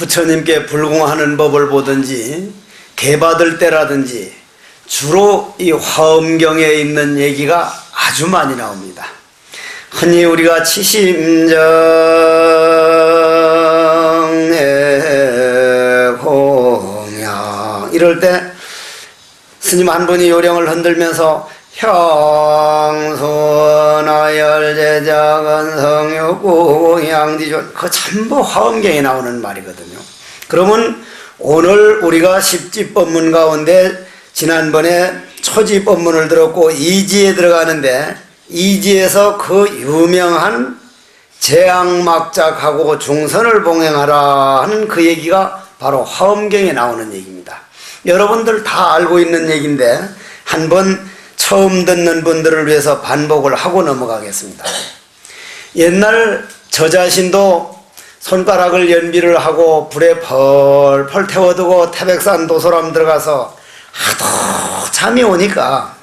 부처님께 불공하는 법을 보든지 개받을 때라든지 주로 이 화엄경에 있는 얘기가 아주 많이 나옵니다. 흔히 우리가 치심정에 공양 이럴 때 스님 한 분이 요령을 흔들면서 형수나열제작은 성육구양지존 그 전부 화엄경에 나오는 말이거든요. 그러면 오늘 우리가 십지법문 가운데 지난번에 초지법문을 들었고 이지에 들어가는데 이지에서 그 유명한 재앙막작하고 중선을 봉행하라 하는 그 얘기가 바로 화엄경에 나오는 얘기입니다. 여러분들 다 알고 있는 얘기인데 한번 처음 듣는 분들을 위해서 반복을 하고 넘어가겠습니다. 옛날 저 자신도 손가락을 연비를 하고 불에 펄펄 태워두고 태백산 도소람 들어가서 하도 잠이 오니까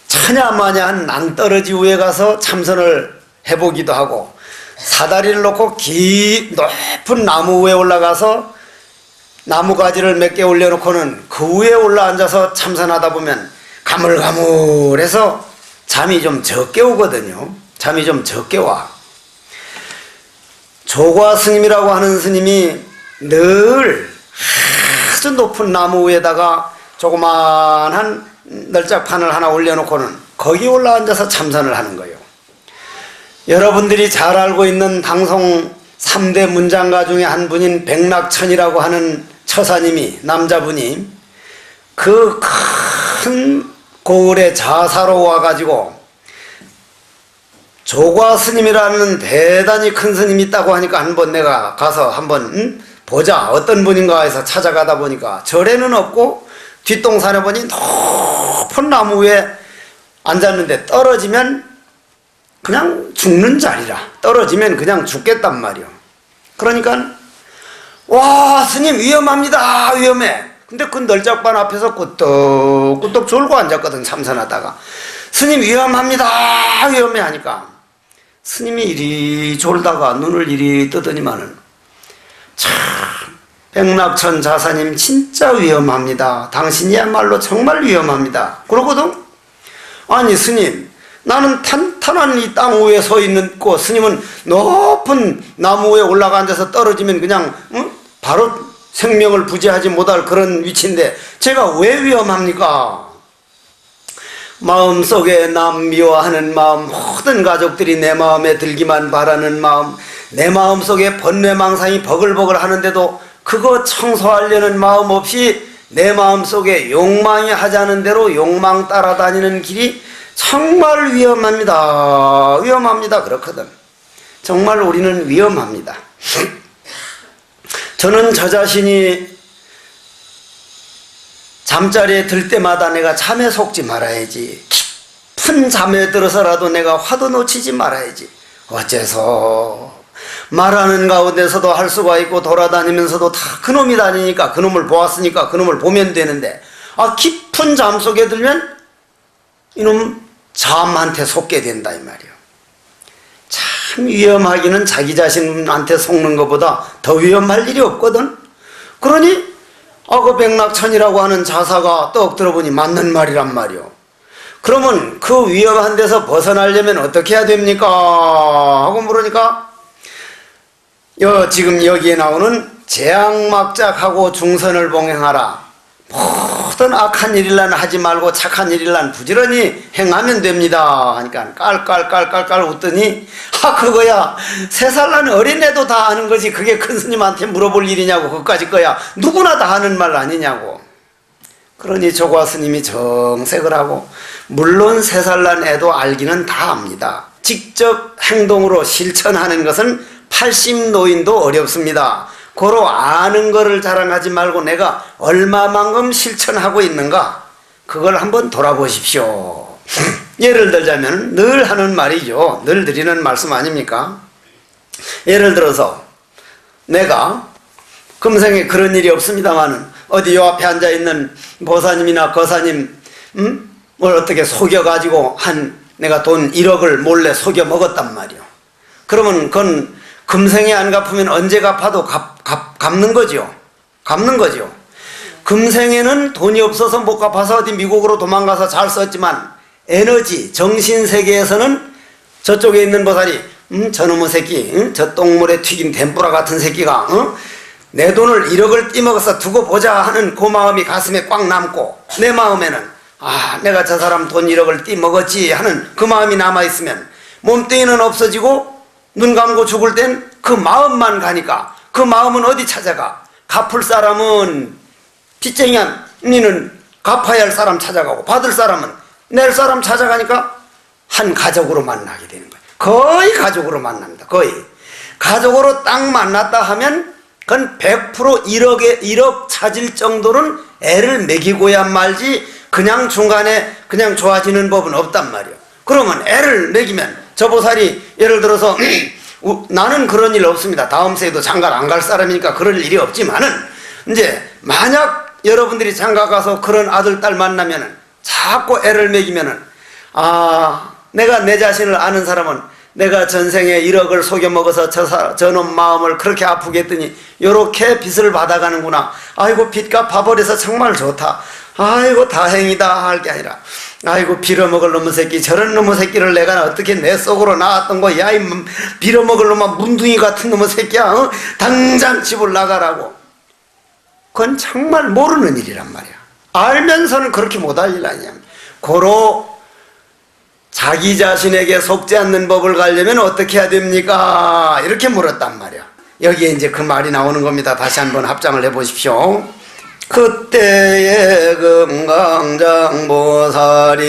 처냐마냐한 낭떠러지 위에 가서 참선을 해보기도 하고 사다리를 놓고 높은 나무 위에 올라가서 나무가지를 몇 개 올려놓고는 그 위에 올라앉아서 참선하다 보면 가물가물해서 잠이 좀 적게 오거든요. 잠이 좀 적게 와. 조과 스님이라고 하는 스님이 늘 아주 높은 나무 위에다가 조그만한 널짝판을 하나 올려놓고는 거기 올라앉아서 참선을 하는 거예요. 여러분들이 잘 알고 있는 방송 3대 문장가 중에 한 분인 백낙천이라고 하는 처사님이 남자분이 그 큰 고을에 자사로 와가지고 조과 스님이라는 대단히 큰 스님이 있다고 하니까 한번 내가 가서 한번 보자 어떤 분인가 해서 찾아가다 보니까 절에는 없고 뒷동산에 보니 높은 나무 위에 앉았는데 떨어지면 그냥 죽는 자리라. 떨어지면 그냥 죽겠단 말이요. 그러니까 와 스님 위험합니다 위험해. 근데 그 널짝반 앞에서 꾸덕꾸덕 졸고 앉았거든. 참선하다가 스님 위험합니다 위험해 하니까 스님이 이리 졸다가 눈을 이리 뜨더니만은 참 백낙천 자사님 진짜 위험합니다. 당신이야말로 정말 위험합니다. 그러거든. 아니 스님 나는 탄탄한 이 땅 위에 서 있고 스님은 높은 나무 위에 올라가 앉아서 떨어지면 그냥 바로 생명을 부지하지 못할 그런 위치인데 제가 왜 위험합니까? 마음속에 남 미워하는 마음, 모든 가족들이 내 마음에 들기만 바라는 마음, 내 마음속에 번뇌망상이 버글버글 하는데도 그거 청소하려는 마음 없이 내 마음속에 욕망이 하자는 대로 욕망 따라다니는 길이 정말 위험합니다. 위험합니다. 그렇거든. 정말 우리는 위험합니다. 저는 저 자신이 잠자리에 들 때마다 내가 잠에 속지 말아야지. 깊은 잠에 들어서라도 내가 화도 놓치지 말아야지. 어째서 말하는 가운데서도 할 수가 있고 돌아다니면서도 다 그놈이 다니니까 그놈을 보았으니까 그놈을 보면 되는데 깊은 잠 속에 들면 이놈 잠한테 속게 된다 이 말이에요. 참 위험하기는 자기 자신한테 속는 것보다 더 위험할 일이 없거든. 그러니 그 백낙천이라고 하는 자사가 떡 들어보니 맞는 말이란 말이요. 그러면 그 위험한 데서 벗어나려면 어떻게 해야 됩니까? 하고 물으니까 지금 여기에 나오는 재앙막작하고 중선을 봉행하라. 모든 악한 일일란 하지 말고 착한 일일란 부지런히 행하면 됩니다 하니까 깔깔깔깔깔 웃더니 그거야 3살 난 어린애도 다 아는 거지 그게 큰 스님한테 물어볼 일이냐고 그까짓 거야 누구나 다 하는 말 아니냐고. 그러니 조과 스님이 정색을 하고 물론 3살 난 애도 알기는 다 압니다. 직접 행동으로 실천하는 것은 80노인도 어렵습니다. 고로 아는 거를 자랑하지 말고 내가 얼마만큼 실천하고 있는가 그걸 한번 돌아보십시오. 예를 들자면 늘 하는 말이죠. 늘 드리는 말씀 아닙니까? 예를 들어서 내가 금생에 그런 일이 없습니다마는 어디 요 앞에 앉아있는 보사님이나 거사님 뭘 어떻게 속여가지고 내가 돈 1억을 몰래 속여 먹었단 말이요. 그러면 그건 금생에 안 갚으면 언제 갚아도 갚는 거죠. 갚는 거죠. 금생에는 돈이 없어서 못 갚아서 어디 미국으로 도망가서 잘 썼지만 에너지, 정신세계에서는 저쪽에 있는 보살이 저놈의 새끼, 저 똥물에 튀긴 덴뿌라 같은 새끼가 내 돈을 1억을 띠먹어서 두고 보자 하는 그 마음이 가슴에 꽉 남고 내 마음에는 내가 저 사람 돈 1억을 띠먹었지 하는 그 마음이 남아있으면 몸뚱이는 없어지고 눈 감고 죽을 땐 그 마음만 가니까 그 마음은 어디 찾아가? 갚을 사람은 빚쟁이는 갚아야 할 사람 찾아가고 받을 사람은 낼 사람 찾아가니까 한 가족으로 만나게 되는 거예요. 거의 가족으로 만납니다. 거의. 가족으로 딱 만났다 하면 그건 100% 1억 찾을 정도는 애를 먹이고야 말지 그냥 중간에 그냥 좋아지는 법은 없단 말이에요. 그러면 애를 먹이면 저 보살이 예를 들어서 나는 그런 일 없습니다. 다음 생에도 장가를 안 갈 사람이니까 그럴 일이 없지만은 이제 만약 여러분들이 장가 가서 그런 아들 딸 만나면은 자꾸 애를 먹이면은 내가 내 자신을 아는 사람은 내가 전생에 1억을 속여 먹어서 저놈 마음을 그렇게 아프게 했더니 요렇게 빚을 받아가는구나. 아이고 빚 갚아버려서 정말 좋다. 아이고 다행이다 할 게 아니라 아이고 빌어먹을 놈의 새끼 저런 놈의 새끼를 내가 어떻게 내 속으로 낳았던 거야. 이 빌어먹을 놈아 문둥이 같은 놈의 새끼야. 당장 집을 나가라고. 그건 정말 모르는 일이란 말이야. 알면서는 그렇게 못할 일 아니야. 고로 자기 자신에게 속지 않는 법을 가려면 어떻게 해야 됩니까? 이렇게 물었단 말이야. 여기에 이제 그 말이 나오는 겁니다. 다시 한번 합장을 해보십시오. 그때의 금강장보살이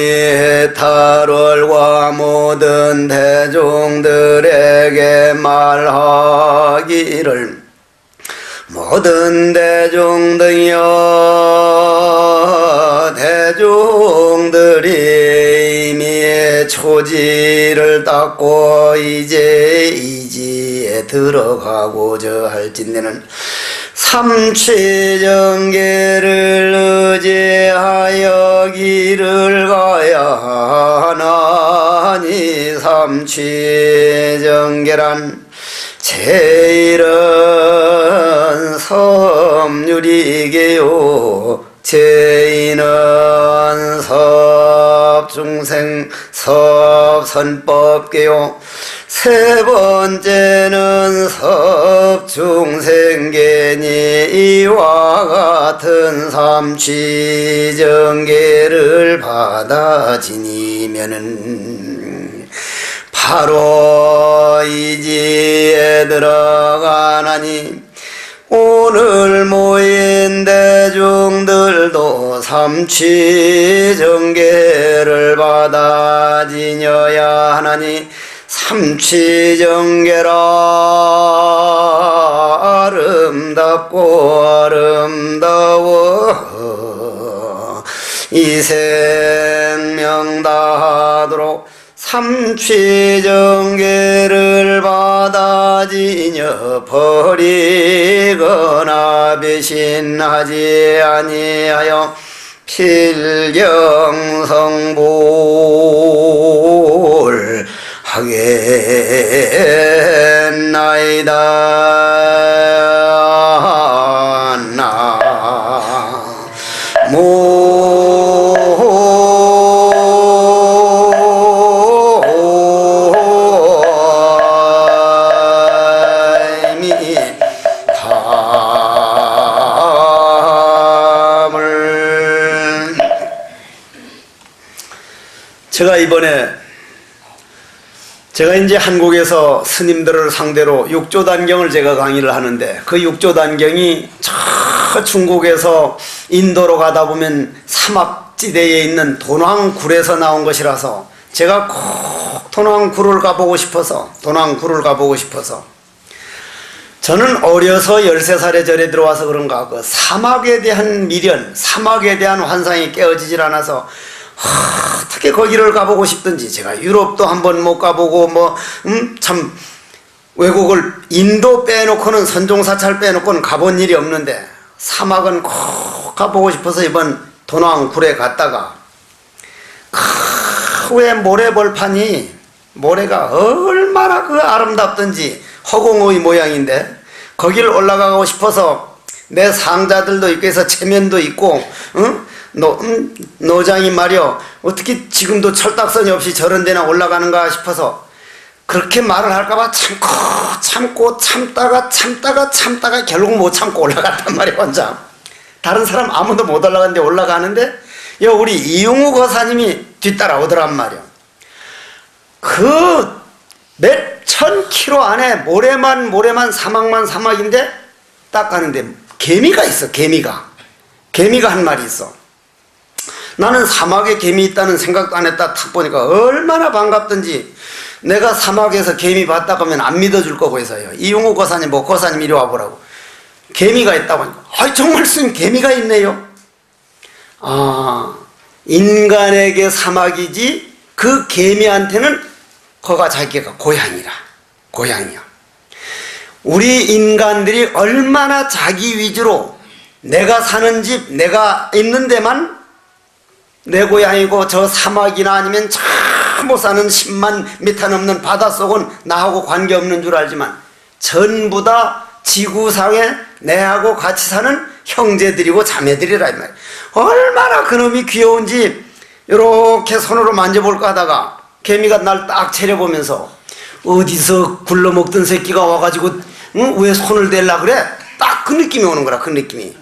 해탈월과 모든 대중들에게 말하기를 모든 대중들이여 대중들이 이미 초지를 닦고 이제 이지에 들어가고자 할진대는 삼취정계를 의지하여 길을 가야 하나니 삼취정계란 제일은 섭유리계요 제인은 섭중생 섭선법계요 세 번째는 섭중생계니 이와 같은 삼취정계를 받아지니면은 바로 이지에 들어가나니 오늘 모인 대중들도 삼취정계를 받아지녀야 하나니 삼취정계라 아름답고 아름다워 이 생명 다하도록 삼취정계를 받아지녀 버리거나 배신하지 아니하여 필경성불 하겠나이다. 제가 이제 한국에서 스님들을 상대로 육조단경을 제가 강의를 하는데 그 육조단경이 저 중국에서 인도로 가다 보면 사막지대에 있는 돈왕굴에서 나온 것이라서 제가 꼭 돈왕굴을 가보고 싶어서 저는 어려서 13살에 절에 들어와서 그런가 그 사막에 대한 미련, 사막에 대한 환상이 깨어지질 않아서 어떻게 거기를 가보고 싶든지 제가 유럽도 한번 못 가보고 참 외국을 인도 빼놓고는 선종사찰 빼놓고는 가본 일이 없는데 사막은 꼭 가보고 싶어서 이번 돈왕굴에 갔다가 왜 모래벌판이 모래가 얼마나 그 아름답던지 허공의 모양인데 거길 올라가고 싶어서 내 상자들도 있고 해서 체면도 있고 노장이 말이여 어떻게 지금도 철딱선이 없이 저런 데나 올라가는가 싶어서 그렇게 말을 할까봐 참고 참다가 결국 못 참고 올라갔단 말이야. 혼자 다른 사람 아무도 못 올라가는데 올라가는데 우리 이용우 거사님이 뒤따라오더란 말이야. 그 몇천 킬로 안에 모래만 사막인데 딱 가는데 개미가 있어. 개미가 한 마리 있어. 나는 사막에 개미 있다는 생각도 안 했다. 탁 보니까 얼마나 반갑던지. 내가 사막에서 개미 봤다 그러면 안 믿어줄 거고 해서요. 이용우 거사님 거사님 이리 와보라고. 개미가 있다고 하니까 정말 스님 개미가 있네요. 인간에게 사막이지 그 개미한테는 거가 자기가 고향이야. 우리 인간들이 얼마나 자기 위주로 내가 사는 집 내가 있는 데만 내 고향이고 저 사막이나 아니면 저 못 사는 10만 미터 넘는 바닷속은 나하고 관계없는 줄 알지만 전부 다 지구상에 내하고 같이 사는 형제들이고 자매들이라 이 말이야. 얼마나 그놈이 귀여운지 이렇게 손으로 만져볼까 하다가 개미가 날 딱 차려보면서 어디서 굴러먹던 새끼가 와가지고 왜 손을 댈라 그래? 딱 그 느낌이 오는 거라. 그 느낌이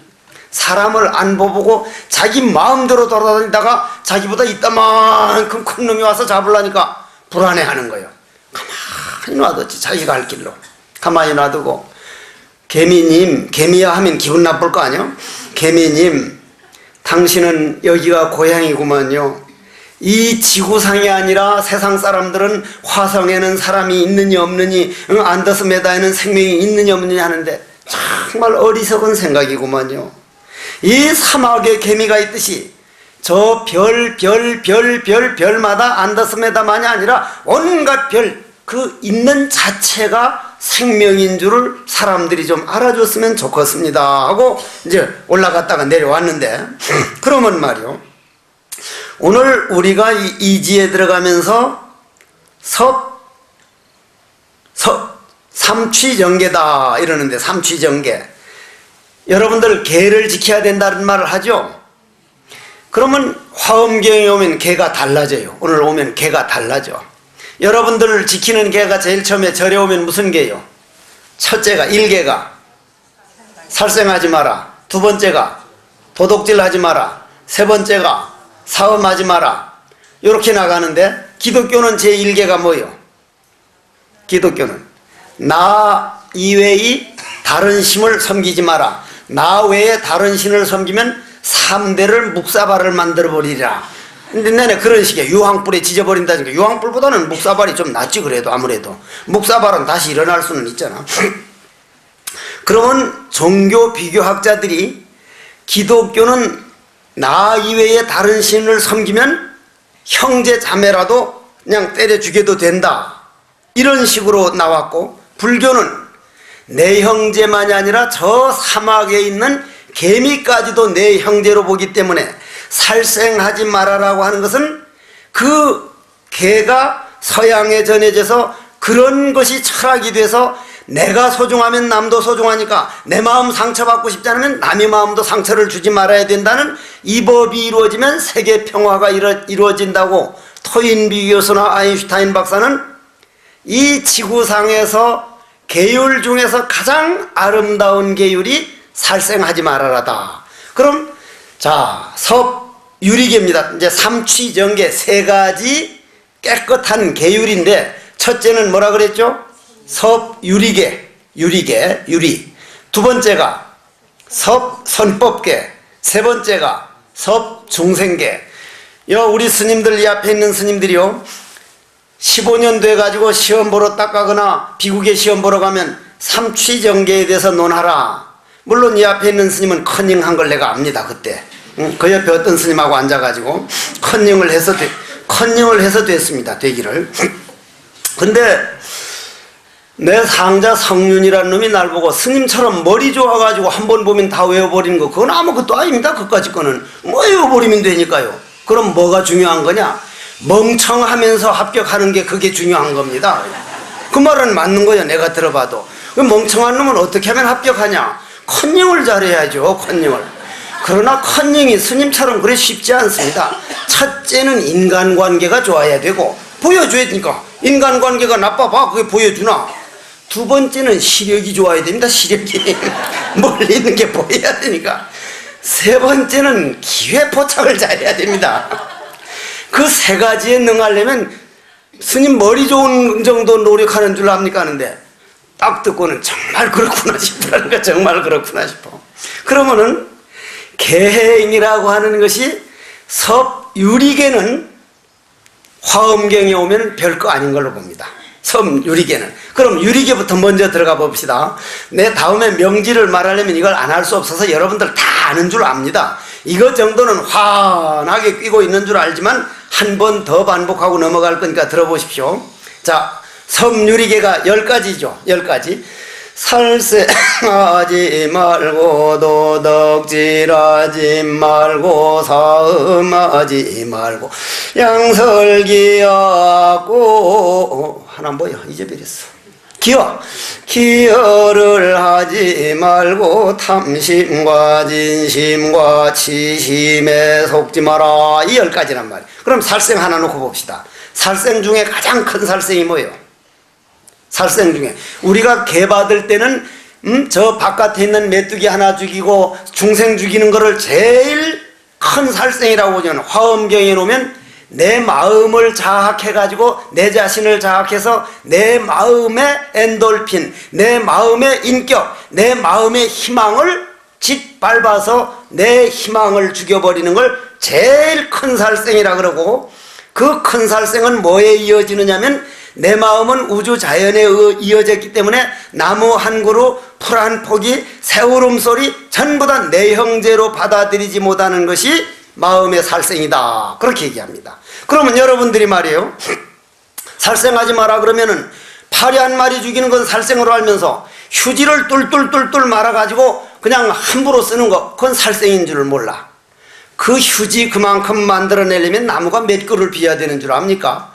사람을 안 보고 자기 마음대로 돌아다니다가 자기보다 이따만큼 큰 놈이 와서 잡으려니까 불안해하는 거예요. 가만히 놔뒀지. 자기가 할 길로 가만히 놔두고 개미님, 개미야 하면 기분 나쁠 거 아니요? 개미님, 당신은 여기가 고향이구만요. 이 지구상이 아니라 세상 사람들은 화성에는 사람이 있느니 없느니 안더스메다에는 생명이 있느니 없느니 하는데 정말 어리석은 생각이구만요. 이 사막에 개미가 있듯이 저 별마다 안더스메다만이 아니라 온갖 별 그 있는 자체가 생명인 줄을 사람들이 좀 알아줬으면 좋겠습니다 하고 이제 올라갔다가 내려왔는데 그러면 말이요, 오늘 우리가 이 이지에 들어가면서 삼취정계다 이러는데, 삼취정계 여러분들 계를 지켜야 된다는 말을 하죠. 그러면 화엄경에 오면 계가 달라져요. 오늘 오면 계가 달라져. 여러분들 지키는 계가 제일 처음에 절에 오면 무슨 계요? 첫째가 1계가 살생하지 마라, 두 번째가 도둑질 하지 마라, 세 번째가 사음하지 마라, 이렇게 나가는데 기독교는 제1계가 뭐예요? 기독교는 나 이외의 다른 신을 섬기지 마라. 나 외에 다른 신을 섬기면 3대를 묵사발을 만들어버리라. 근데 내내 그런 식의 유황불에 지져버린다니까. 유황불보다는 묵사발이 좀 낫지. 그래도 아무래도 묵사발은 다시 일어날 수는 있잖아. 그러면 종교 비교학자들이 기독교는 나 이외에 다른 신을 섬기면 형제 자매라도 그냥 때려 죽여도 된다, 이런 식으로 나왔고, 불교는 내 형제만이 아니라 저 사막에 있는 개미까지도 내 형제로 보기 때문에 살생하지 말아라고 하는 것은 그 개가 서양에 전해져서 그런 것이 철학이 돼서 내가 소중하면 남도 소중하니까 내 마음 상처받고 싶지 않으면 남의 마음도 상처를 주지 말아야 된다는 이 법이 이루어지면 세계 평화가 이루어진다고 토인비 교수나 아인슈타인 박사는 이 지구상에서 계율 중에서 가장 아름다운 계율이 살생하지 말아라다. 그럼 자, 섭유리계입니다. 이제 삼취정계 세 가지 깨끗한 계율인데, 첫째는 뭐라 그랬죠? 섭유리계, 유리. 두 번째가 섭선법계, 세 번째가 섭중생계. 우리 스님들, 이 앞에 있는 스님들이요, 15년 돼가지고 시험 보러 딱 가거나 비국에 시험 보러 가면 삼취정계에 대해서 논하라. 물론 이 앞에 있는 스님은 컨닝한 걸 내가 압니다. 그때 그 옆에 어떤 스님하고 앉아가지고 컨닝을 해서 됐습니다. 되기를. 근데 내 상자 성윤이라는 놈이 날 보고 스님처럼 머리 좋아가지고 한 번 보면 다 외워버리는 거, 그건 아무것도 아닙니다. 그까짓 거는 뭐 외워버리면 되니까요. 그럼 뭐가 중요한 거냐? 멍청하면서 합격하는 게 그게 중요한 겁니다. 그 그 말은 맞는 거야. 내가 들어봐도. 그 멍청한 놈은 어떻게 하면 합격하냐? 컨닝을 잘해야죠. 컨닝을. 그러나 컨닝이 스님처럼 그래 쉽지 않습니다. 첫째는 인간관계가 좋아야 되고 보여줘야 되니까. 인간관계가 나빠봐. 그게 보여주나? 두 번째는 시력이 좋아야 됩니다. 시력이. 멀리 있는 게 보여야 되니까. 세 번째는 기회 포착을 잘해야 됩니다. 그 세 가지에 능하려면 스님 머리 좋은 정도 노력하는 줄 압니까? 하는데 딱 듣고는 정말 그렇구나 싶더라니까. 정말 그렇구나 싶어. 그러면은 개행이라고 하는 것이 섭유리계는 화엄경에 오면 별거 아닌 걸로 봅니다. 섭유리계는. 그럼 유리계부터 먼저 들어가 봅시다. 내 다음에 명지를 말하려면 이걸 안 할 수 없어서 여러분들 다 아는 줄 압니다. 이것 정도는 환하게 끼고 있는 줄 알지만 한 번 더 반복하고 넘어갈 거니까 들어보십시오. 자, 섭유리계가 10가지죠. 10가지. 살생하지 말고 도덕질하지 말고 사음하지 말고 양설기하고 하나 뭐야 잊어버렸어. 기여를 하지 말고 탐심과 진심과 치심에 속지 마라. 이 10가지란 말이에요. 그럼 살생 하나 놓고 봅시다. 살생 중에 가장 큰 살생이 뭐예요? 살생 중에 우리가 개 받을 때는 저 바깥에 있는 메뚜기 하나 죽이고 중생 죽이는 거를 제일 큰 살생이라고 보잖아요. 화엄경에 놓으면 내 마음을 자학해 가지고 내 자신을 자학해서 내 마음의 엔돌핀, 내 마음의 인격, 내 마음의 희망을 짓밟아서 내 희망을 죽여버리는 걸 제일 큰 살생이라 그러고, 그 큰 살생은 뭐에 이어지느냐면 내 마음은 우주 자연에 이어졌기 때문에 나무 한 그루, 풀 한 포기, 새울음 소리 전부 다 내 형제로 받아들이지 못하는 것이 마음의 살생이다. 그렇게 얘기합니다. 그러면 여러분들이 말이에요. 살생하지 마라 그러면은 파리 한 마리 죽이는 건 살생으로 알면서 휴지를 뚫뚫뚫뚫 말아가지고 그냥 함부로 쓰는 거, 그건 살생인 줄 몰라. 그 휴지 그만큼 만들어내려면 나무가 몇 그루를 비워야 되는 줄 압니까?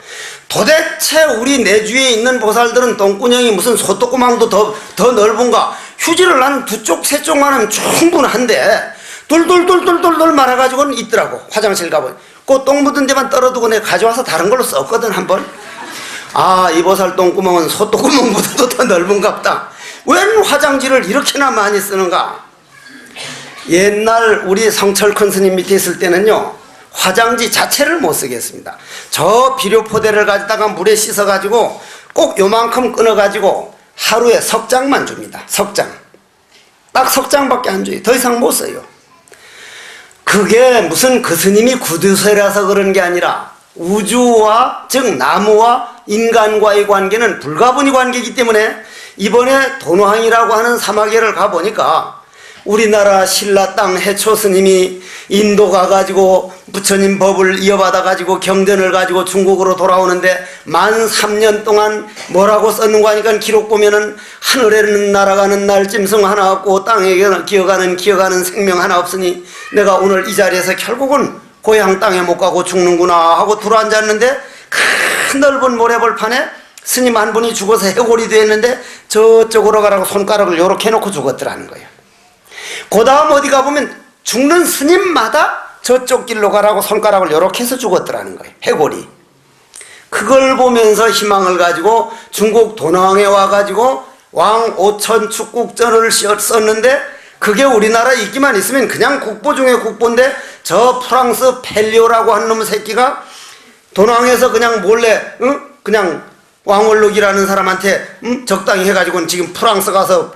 도대체 우리 내주에 있는 보살들은 똥구녕이 무슨 소똥구멍도 더 넓은가? 휴지를 한 2쪽 3쪽만 하면 충분한데 돌돌돌돌돌돌 말아가지고는 있더라고. 화장실 가보니 그 똥 묻은 데만 떨어두고 내가 가져와서 다른 걸로 썼거든 한번. 아, 이 보살 똥구멍은 소똥구멍보다도 더 넓은갑다. 웬 화장지를 이렇게나 많이 쓰는가? 옛날 우리 성철 큰 스님 밑에 있을 때는요, 화장지 자체를 못 쓰겠습니다. 저 비료포대를 가져다가 물에 씻어가지고 꼭 요만큼 끊어가지고 하루에 석 장만 줍니다. 석 장. 딱 석 장밖에 안 줘요. 더 이상 못 써요. 그게 무슨 그 스님이 구두쇠라서 그런 게 아니라 우주와, 즉 나무와 인간과의 관계는 불가분의 관계이기 때문에 이번에 돈왕이라고 하는 사마계를 가보니까 우리나라 신라 땅 해초 스님이 인도 가가지고 부처님 법을 이어받아가지고 경전을 가지고 중국으로 돌아오는데 13,000년 동안 뭐라고 썼는가 하니까 기록 보면은 하늘에는 날아가는 날짐승 하나 없고 땅에 기어가는 생명 하나 없으니 내가 오늘 이 자리에서 결국은 고향 땅에 못 가고 죽는구나 하고 들어앉았는데, 큰 넓은 모래벌판에 스님 한 분이 죽어서 해골이 되었는데 저쪽으로 가라고 손가락을 요렇게 해놓고 죽었더라는 거예요. 그 다음 어디 가보면 죽는 스님마다 저쪽 길로 가라고 손가락을 요렇게 해서 죽었더라는 거예요. 해골이. 그걸 보면서 희망을 가지고 중국 도낭에 와가지고 왕 5천 축국전을 썼는데, 그게 우리나라에 있기만 있으면 그냥 국보 중에 국보인데 저 프랑스 펠리오라고 하는 놈 새끼가 도낭에서 그냥 몰래 그냥 왕월록이라는 사람한테 적당히 해가지고는 지금 프랑스 가서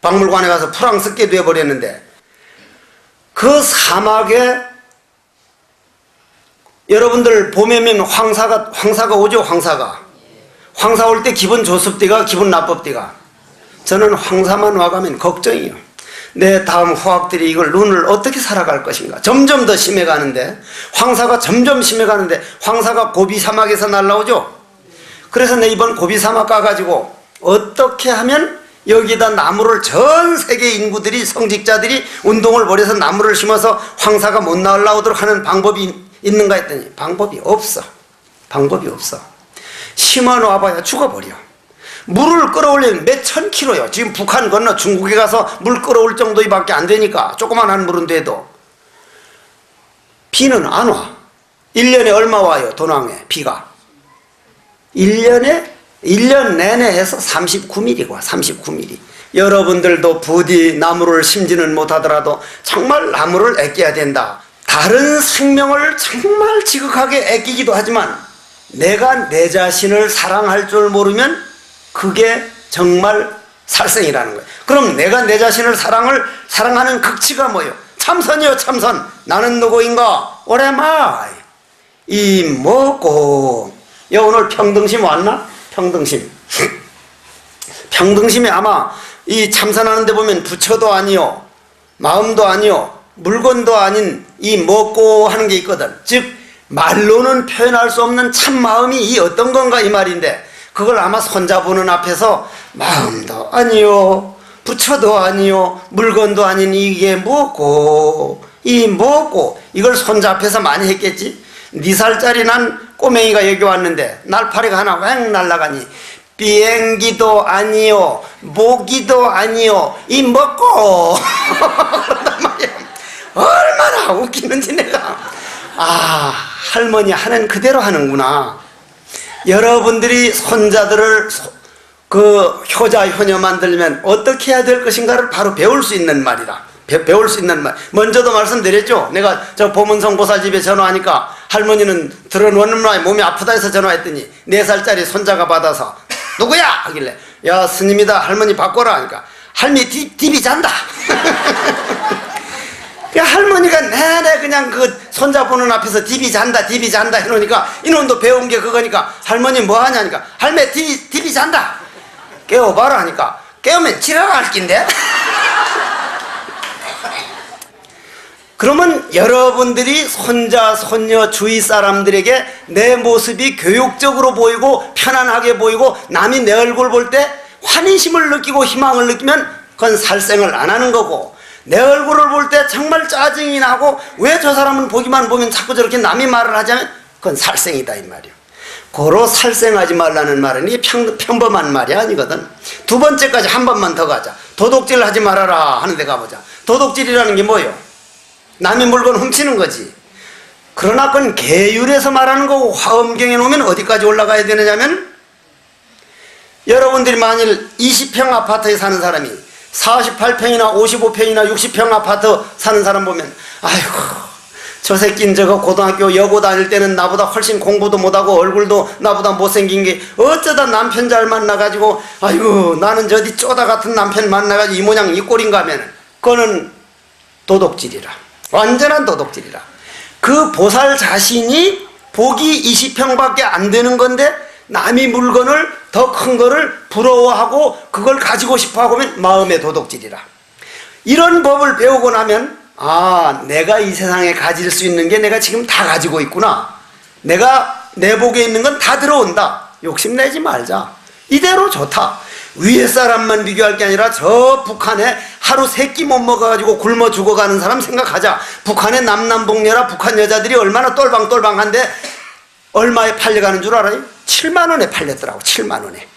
박물관에 가서 프랑스께 돼버렸는데, 그 사막에 여러분들 봄에면 황사가 오죠. 황사 올 때 기분 좋습디가 기분 나쁘디가? 저는 황사만 와가면 걱정이요. 내 다음 후학들이 이걸 눈을 어떻게 살아갈 것인가. 점점 더 심해가는데, 황사가 점점 심해가는데, 황사가 고비 사막에서 날라오죠. 그래서 내 이번 고비 사막 가가지고 어떻게 하면 여기다 나무를, 전 세계 인구들이, 성직자들이 운동을 벌여서 나무를 심어서 황사가 못 날라오도록 하는 방법이 있는가 했더니 방법이 없어. 심어 놔봐야 죽어버려. 물을 끌어올리면 몇 천 킬로요. 지금 북한 건너 중국에 가서 물 끌어올 정도밖에 안 되니까 조그만한 물은 돼도 비는 안 와. 1년에 얼마 와요? 도낭에 비가 1년 내내 해서 39mm 와. 39mm. 여러분들도 부디 나무를 심지는 못하더라도 정말 나무를 아껴야 된다. 다른 생명을 정말 지극하게 아끼기도 하지만 내가 내 자신을 사랑할 줄 모르면 그게 정말 살생이라는 거예요. 그럼 내가 내 자신을 사랑하는 극치가 뭐예요? 참선이요, 참선. 나는 누구인가? 오래마이 이 뭐고. 야, 오늘 평등심 왔나? 평등심. 평등심이 아마 이 참선하는 데 보면 부처도 아니요, 마음도 아니요, 물건도 아닌 이 먹고 하는 게 있거든. 즉 말로는 표현할 수 없는 참마음이 이 어떤 건가 이 말인데, 그걸 아마 손자보는 앞에서 마음도 아니요, 부처도 아니요, 물건도 아닌 이게 뭐고, 이 뭐고, 이걸 손자 앞에서 많이 했겠지. 4살짜리 난 꼬맹이가 여기 왔는데 날파리가 하나 왱 날아가니 비행기도 아니요, 모기도 아니요, 이 먹고 그런단 말이야. 얼마나 웃기는지 내가. 아, 할머니 하는 그대로 하는구나. 여러분들이 손자들을 그 효자 효녀 만들면 어떻게 해야 될 것인가를 바로 배울 수 있는 말이다. 배울 수 있는 말. 먼저도 말씀드렸죠. 내가 저 보문성 보살 집에 전화하니까 할머니는 들어놓는 말 몸이 아프다 해서 전화했더니 4살짜리 손자가 받아서 누구야? 하길래 야, 스님이다. 할머니 바꿔라 하니까 할머니 디비 잔다. 할머니가 내내 그냥 그 손자 보는 앞에서 디비 잔다 해놓으니까 이놈도 배운 게 그거니까 할머니 뭐 하냐니까 할매 디비 잔다. 깨워봐라 하니까 깨우면 지나갈 낀데. 그러면 여러분들이 손자, 손녀, 주위 사람들에게 내 모습이 교육적으로 보이고 편안하게 보이고 남이 내 얼굴 볼 때 환희심을 느끼고 희망을 느끼면 그건 살생을 안 하는 거고, 내 얼굴을 볼 때 정말 짜증이 나고 왜 저 사람은 보기만 보면 자꾸 저렇게 남이 말을 하자면 그건 살생이다 이 말이에요. 고로 살생하지 말라는 말은 이게 평범한 말이 아니거든. 두 번째까지 한 번만 더 가자. 도둑질 하지 말아라 하는 데 가보자. 도둑질이라는 게 뭐예요? 남의 물건 훔치는 거지. 그러나 그건 계율에서 말하는 거고, 화엄경에 놓으면 어디까지 올라가야 되느냐면, 여러분들이 만일 20평 아파트에 사는 사람이 48평이나 55평이나 60평 아파트 사는 사람 보면 아이고 저 새끼는 저거 고등학교 여고 다닐 때는 나보다 훨씬 공부도 못하고 얼굴도 나보다 못생긴 게 어쩌다 남편 잘 만나가지고 아이고 나는 저디 쪼다 같은 남편 만나가지고 이 모양 이 꼴인가 하면 그거는 도둑질이라. 완전한 도둑질이라. 그 보살 자신이 복이 20평밖에 안 되는 건데 남이 물건을 더 큰 거를 부러워하고 그걸 가지고 싶어 하면 마음의 도둑질이라. 이런 법을 배우고 나면 아, 내가 이 세상에 가질 수 있는 게 내가 지금 다 가지고 있구나. 내가 내 복에 있는 건 다 들어온다. 욕심내지 말자. 이대로 좋다. 위에 사람만 비교할 게 아니라 저 북한에 하루 3끼 못 먹어가지고 굶어 죽어가는 사람 생각하자. 북한의 남남북녀라 북한 여자들이 얼마나 똘방똘방한데 얼마에 팔려가는 줄 알아요? 7만 원에 팔렸더라고. 7만 원에.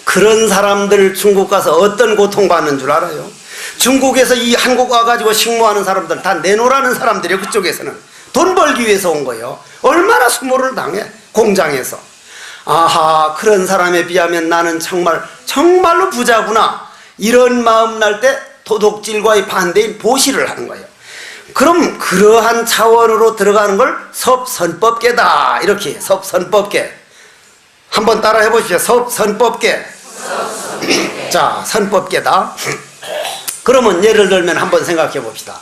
그런 사람들 중국 가서 어떤 고통받는 줄 알아요? 중국에서 이 한국 와가지고 식모하는 사람들 다 내놓으라는 사람들이에요. 그쪽에서는 돈 벌기 위해서 온 거예요. 얼마나 수모를 당해 공장에서. 아하, 그런 사람에 비하면 나는 정말로 부자구나. 이런 마음 날 때 도둑질과의 반대인 보시를 하는 거예요. 그럼 그러한 차원으로 들어가는 걸 섭선법계다. 이렇게 섭선법계. 한번 따라 해보시죠. 섭선법계. 자, 선법계다. 그러면 예를 들면 한번 생각해 봅시다.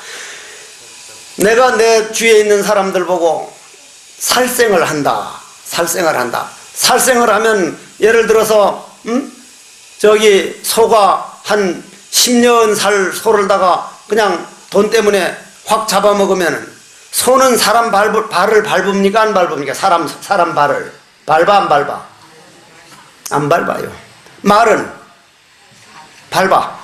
내가 내 주위에 있는 사람들 보고 살생을 한다. 살생을 하면 예를 들어서 저기 소가 한 10년 살 소를다가 그냥 돈 때문에 확 잡아먹으면 소는 사람 발을 밟습니까? 안 밟습니까? 사람 발을 밟아 안 밟아? 안 밟아요. 말은 밟아.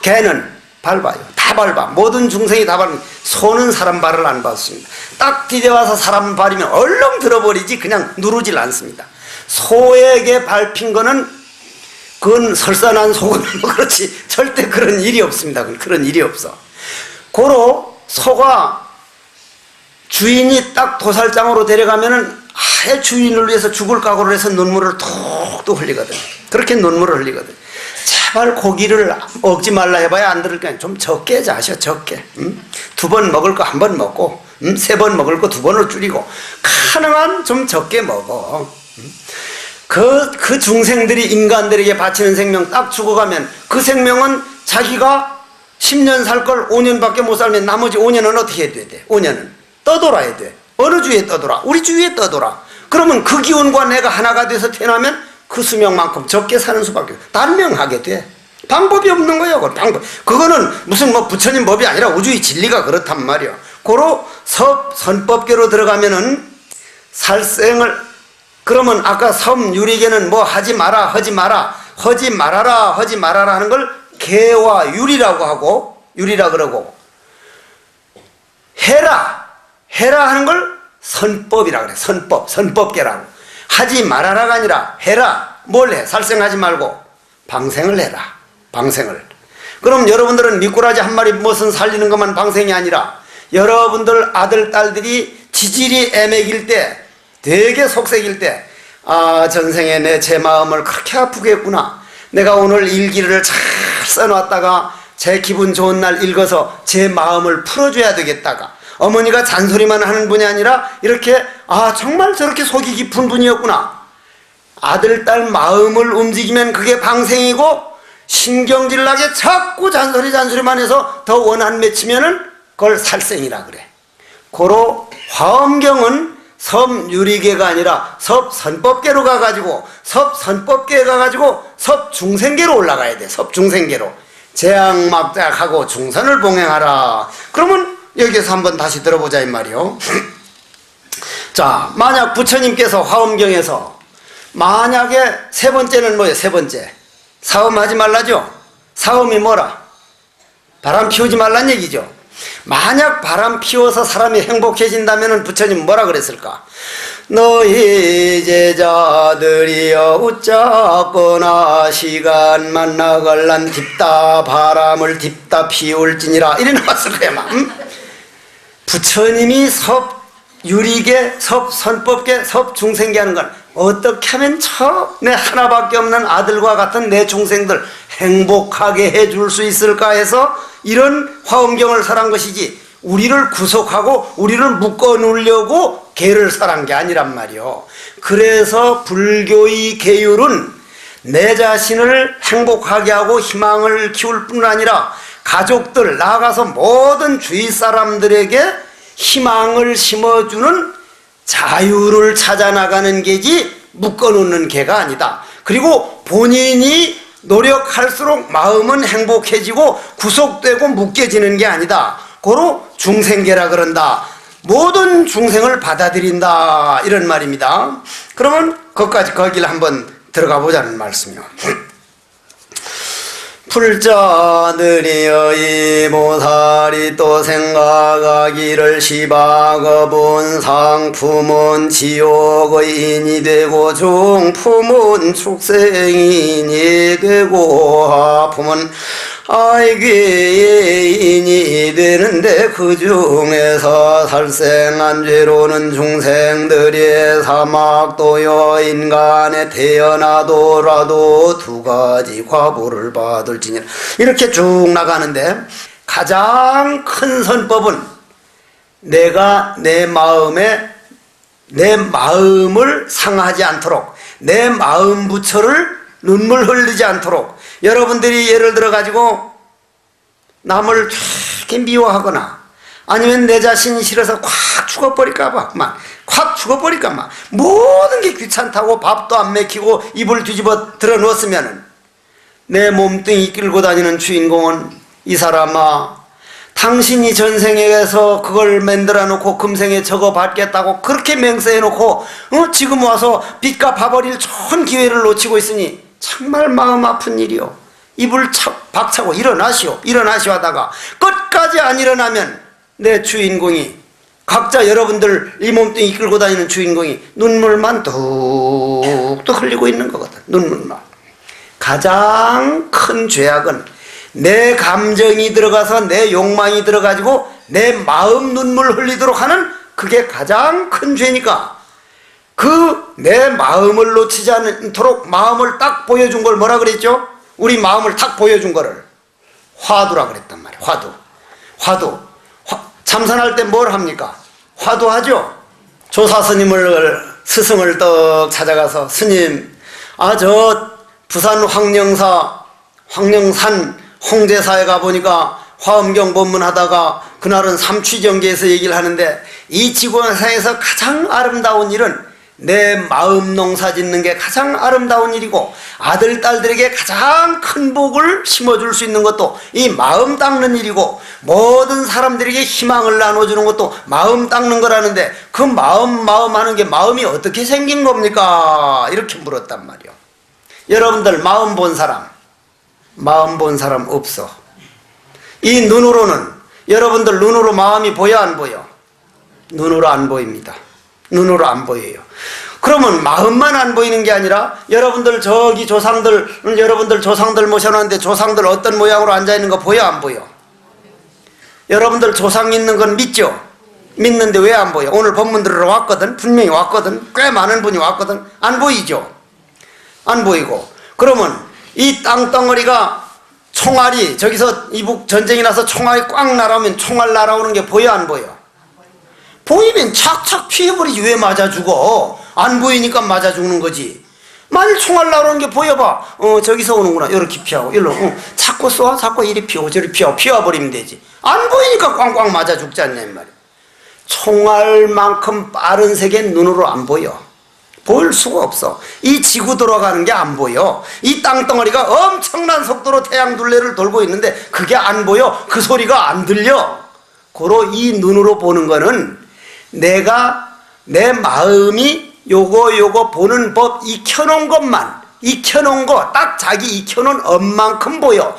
개는 밟아요. 다 밟아. 모든 중생이 다 밟아. 소는 사람 발을 안 밟습니다. 딱 디뎌와서 사람 발이면 얼렁 들어버리지 그냥 누르질 않습니다. 소에게 밟힌 거는 그건 설산한 소금 그렇지 절대 그런 일이 없습니다. 그런 일이 없어. 고로 소가 주인이 딱 도살장으로 데려가면은 아예 주인을 위해서 죽을 각오를 해서 눈물을 톡톡 흘리거든. 그렇게 눈물을 흘리거든. 제발 고기를 먹지 말라 해봐야 안 들을 거야. 좀 적게 자셔, 적게. 두 번 먹을 거 한 번 먹고, 세 번 먹을 거 두 번으로 줄이고, 가능한 좀 적게 먹어. 그 중생들이 인간들에게 바치는 생명 딱 죽어가면 그 생명은 자기가 10년 살 걸 5년밖에 못 살면 나머지 5년은 어떻게 해야 돼? 5년은 떠돌아야 돼. 어느 주위에 떠돌아? 우리 주위에 떠돌아. 그러면 그 기운과 내가 하나가 돼서 태어나면 그 수명만큼 적게 사는 수밖에 없어. 단명하게 돼. 방법이 없는 거예요. 방법. 그거는 무슨 뭐 부처님 법이 아니라 우주의 진리가 그렇단 말이야. 고로 선법계로 들어가면은 살생을 그러면 아까 섬유리계는 뭐 하지 마라 하지 마라 하지 말아라 하지 말아라 하는 걸 계와 유리라고 하고 유리라 그러고 해라 하는 걸 선법이라 그래. 선법계라고. 하지 말아라가 아니라 해라. 뭘 해? 살생하지 말고 방생을 해라. 방생을. 그럼 여러분들은 미꾸라지 한 마리 무슨 살리는 것만 방생이 아니라 여러분들 아들 딸들이 지질이 애매길 때 되게 속색일 때 전생에 제 마음을 그렇게 아프게 했구나. 내가 오늘 일기를 잘 써놨다가 제 기분 좋은 날 읽어서 제 마음을 풀어줘야 되겠다가 어머니가 잔소리만 하는 분이 아니라 이렇게 정말 저렇게 속이 깊은 분이었구나. 아들 딸 마음을 움직이면 그게 방생이고 신경질 나게 자꾸 잔소리만 해서 더 원한 맺히면은 그걸 살생이라 그래. 고로 화엄경은 섬유리계가 아니라 섭선법계로 가가지고 섭선법계에 가가지고 섭중생계로 올라가야 돼. 섭중생계로 재앙막작하고 중선을 봉행하라. 그러면 여기에서 한번 다시 들어보자 이 말이요. 자, 만약 부처님께서 화엄경에서 만약에 세 번째는 뭐예요? 세 번째 사음하지 말라죠. 사음이 뭐라? 바람 피우지 말란 얘기죠. 만약 바람 피워서 사람이 행복해진다면 부처님 뭐라 그랬을까? 너희 제자들이여 웃자거나 시간만 나갈란 딥다 바람을 딥다 피울지니라 이래 나왔을 거야. 부처님이 섭유리계, 섭선법계, 섭중생계 하는 건 어떻게 하면 내 하나밖에 없는 아들과 같은 내 중생들 행복하게 해줄 수 있을까 해서 이런 화엄경을 설한 것이지 우리를 구속하고 우리를 묶어 놓으려고 개를 설한 게 아니란 말이요. 그래서 불교의 계율은 내 자신을 행복하게 하고 희망을 키울 뿐 아니라 가족들 나아가서 모든 주위 사람들에게 희망을 심어주는 자유를 찾아나가는 게지 묶어놓는 게가 아니다. 그리고 본인이 노력할수록 마음은 행복해지고 구속되고 묶여지는 게 아니다. 고로 중생계라 그런다. 모든 중생을 받아들인다 이런 말입니다. 그러면 거기를 한번 들어가 보자는 말씀이요. 불자들이여 이 모살이 또 생각하기를 시박업은 상품은 지옥의 인이 되고 중품은 축생인이 되고 하품은 아이괴의 인이 되는데 그 중에서 살생한 죄로는 중생들이 사막도요 인간에 태어나더라도 두 가지 과보를 받을지니라. 이렇게 쭉 나가는데 가장 큰 선법은 내가 내 마음을 상하지 않도록 내 마음 부처를 눈물 흘리지 않도록 여러분들이 예를 들어 가지고 남을 이렇게 미워하거나 아니면 내 자신이 싫어서 콱 죽어버릴까 봐 콱 죽어버릴까 봐 모든 게 귀찮다고 밥도 안 먹히고 입을 뒤집어 들어 놓았으면 내 몸뚱이 끌고 다니는 주인공은 이 사람아 당신이 전생에서 그걸 만들어 놓고 금생에 저거 받겠다고 그렇게 맹세해 놓고 지금 와서 빚 갚아버릴 좋은 기회를 놓치고 있으니 정말 마음 아픈 일이요. 입을 박차고 일어나시오 하다가 끝까지 안 일어나면 내 주인공이 각자 여러분들 이 몸뚱이 끌고 다니는 주인공이 눈물만 뚝뚝 흘리고 있는 거거든. 눈물만. 가장 큰 죄악은 내 감정이 들어가서 내 욕망이 들어가지고 내 마음 눈물 흘리도록 하는 그게 가장 큰 죄니까 그 내 마음을 놓치지 않도록 마음을 딱 보여준 걸 뭐라 그랬죠? 우리 마음을 딱 보여준 거를 화두라 그랬단 말이에요. 화두. 참선할 때 뭘 합니까? 화두하죠. 조사 스승을 떡 찾아가서 스님, 저 부산 황령산 홍제사에 가보니까 화엄경 법문하다가 그날은 삼취정계에서 얘기를 하는데 이 지구상에서 가장 아름다운 일은 내 마음 농사 짓는 게 가장 아름다운 일이고 아들, 딸들에게 가장 큰 복을 심어줄 수 있는 것도 이 마음 닦는 일이고 모든 사람들에게 희망을 나눠주는 것도 마음 닦는 거라는데 그 마음 하는 게 마음이 어떻게 생긴 겁니까? 이렇게 물었단 말이요. 여러분들 마음 본 사람 없어. 이 눈으로는 여러분들 눈으로 마음이 보여 안 보여? 눈으로 안 보입니다. 눈으로 안 보여요. 그러면 마음만 안 보이는 게 아니라 여러분들 저기 여러분들 조상들 모셔놨는데 조상들 어떤 모양으로 앉아있는 거 보여 안 보여? 여러분들 조상 있는 건 믿죠? 믿는데 왜 안 보여? 오늘 법문 들으러 왔거든. 분명히 왔거든. 꽤 많은 분이 왔거든. 안 보이죠? 안 보이고 그러면 이 땅덩어리가 총알이 저기서 이북 전쟁이 나서 총알이 꽉 날아오면 총알 날아오는 게 보여 안 보여? 보이면 착착 피해버리지. 왜 맞아 죽어? 안 보이니까 맞아 죽는 거지. 만일 총알 날아오는 게 보여봐. 저기서 오는구나. 이렇게 피하고 일로 자꾸 쏴. 자꾸 이리 피하고 저리 피하고 피워버리면 되지. 안 보이니까 꽝꽝 맞아 죽지 않냐 이 말이야. 총알만큼 빠른 세계는 눈으로 안 보여. 보일 수가 없어. 이 지구 돌아가는 게 안 보여. 이 땅덩어리가 엄청난 속도로 태양 둘레를 돌고 있는데 그게 안 보여. 그 소리가 안 들려. 고로 이 눈으로 보는 거는 내가 내 마음이 요거 보는 법 익혀놓은 것만 익혀놓은 거 딱 자기 익혀놓은 엄만큼 보여.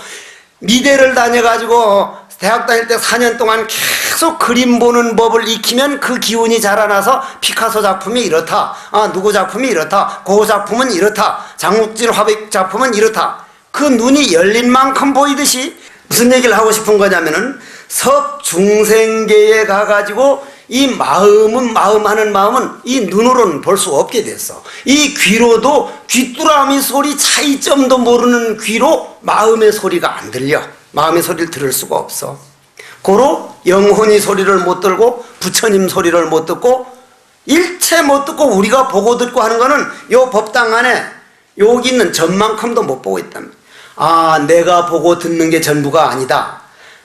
미대를 다녀가지고 대학 다닐 때 4년 동안 계속 그림 보는 법을 익히면 그 기운이 자라나서 피카소 작품이 이렇다. 누구 작품이 이렇다. 고 작품은 이렇다. 장욱진 화백 작품은 이렇다. 그 눈이 열린 만큼 보이듯이 무슨 얘기를 하고 싶은 거냐면은 섭중생계에 가가지고 이 마음 하는 마음은 이 눈으로는 볼 수 없게 됐어. 이 귀로도 귀뚜라미 소리 차이점도 모르는 귀로 마음의 소리가 안 들려. 마음의 소리를 들을 수가 없어. 고로 영혼이 소리를 못 들고 부처님 소리를 못 듣고 일체 못 듣고 우리가 보고 듣고 하는 거는 요 법당 안에 여기 있는 점만큼도 못 보고 있답니다. 내가 보고 듣는 게 전부가 아니다.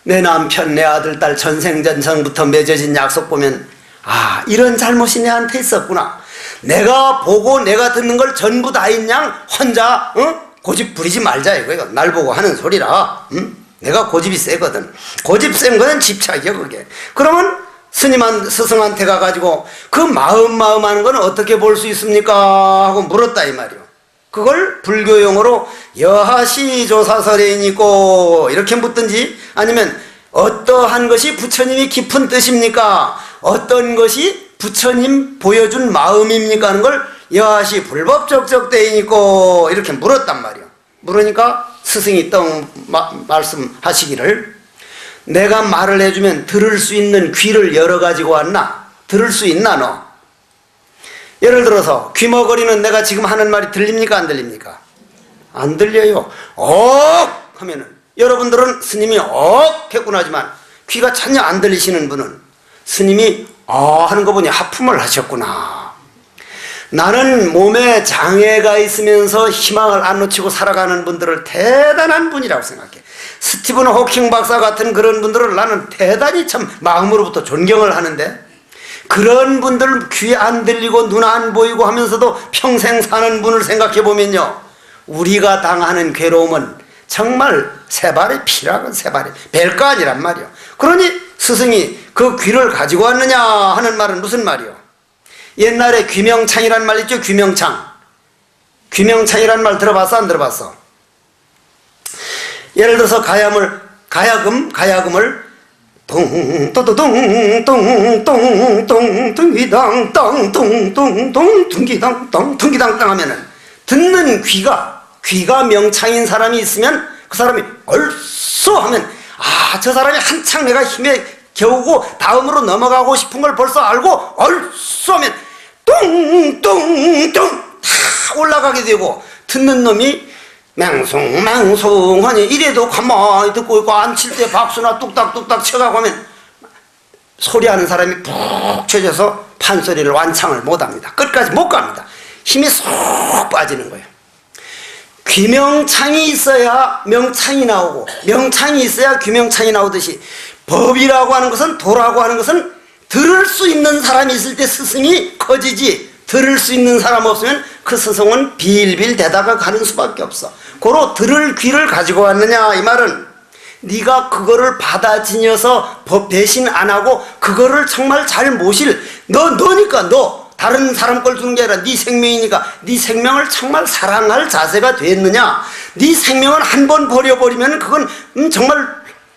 내 남편, 내 아들, 딸 전생전생부터 맺어진 약속 보면 이런 잘못이 내한테 있었구나. 내가 보고 내가 듣는 걸 전부 다인 양 혼자 고집 부리지 말자 이거야. 날 보고 하는 소리라. 내가 고집이 세거든. 고집 센 거는 집착이야 그게. 그러면 스승한테 가가지고 그 마음 하는 거는 어떻게 볼 수 있습니까? 하고 물었다 이 말이요. 그걸 불교용어로 여하시 조사설에니고 이렇게 묻든지 아니면 어떠한 것이 부처님이 깊은 뜻입니까? 어떤 것이 부처님 보여준 마음입니까? 하는 걸 여하시 불법적적대이니고 이렇게 물었단 말이요. 물으니까 스승이 또 말씀하시기를 내가 말을 해주면 들을 수 있는 귀를 열어가지고 왔나? 들을 수 있나 너? 예를 들어서 귀머거리는 내가 지금 하는 말이 들립니까 안 들립니까? 안 들려요. 하면은 여러분들은 스님이 했구나 하지만 귀가 전혀 안 들리시는 분은 스님이 하는 거 보니 하품을 하셨구나. 나는 몸에 장애가 있으면서 희망을 안 놓치고 살아가는 분들을 대단한 분이라고 생각해. 스티븐 호킹 박사 같은 그런 분들을 나는 대단히 참 마음으로부터 존경을 하는데 그런 분들 귀 안 들리고 눈 안 보이고 하면서도 평생 사는 분을 생각해 보면요, 우리가 당하는 괴로움은 정말 세발의 피라고 세발의 별거 아니란 말이요. 그러니 스승이 그 귀를 가지고 왔느냐 하는 말은 무슨 말이요? 옛날에 귀명창이란 말 있죠? 귀명창이란 말 들어봤어 안 들어봤어? 예를 들어서 가야금을 똥똥똥똥똥똥똥 둥기당 땅 똥똥똥 둥기당 땅 둥기당 땅 하면은 듣는 귀가 귀가 명창인 사람이 있으면 그 사람이 얼쏘 하면 저 사람이 한창 내가 힘에 겨우고 다음으로 넘어가고 싶은 걸 벌써 알고 얼쏘 하면 뚱뚱뚱 다 올라가게 되고, 듣는 놈이 맹숭맹숭하니 이래도 가만히 듣고 있고 안 칠 때 박수나 뚝딱뚝딱 쳐가고 하면 소리하는 사람이 푹 쳐져서 판소리를 완창을 못합니다. 끝까지 못 갑니다. 힘이 쏙 빠지는 거예요. 귀명창이 있어야 명창이 나오고 명창이 있어야 귀명창이 나오듯이, 법이라고 하는 것은, 도라고 하는 것은 들을 수 있는 사람이 있을 때 스승이 커지지, 들을 수 있는 사람 없으면 그 스승은 빌빌 대다가 가는 수밖에 없어. 고로 들을 귀를 가지고 왔느냐 이 말은, 네가 그거를 받아 지녀서 법 대신 안 하고 그거를 정말 잘 모실, 너니까, 너 다른 사람 걸 주는 게 아니라 네 생명이니까 네 생명을 정말 사랑할 자세가 됐느냐. 네 생명을 한 번 버려버리면 그건 정말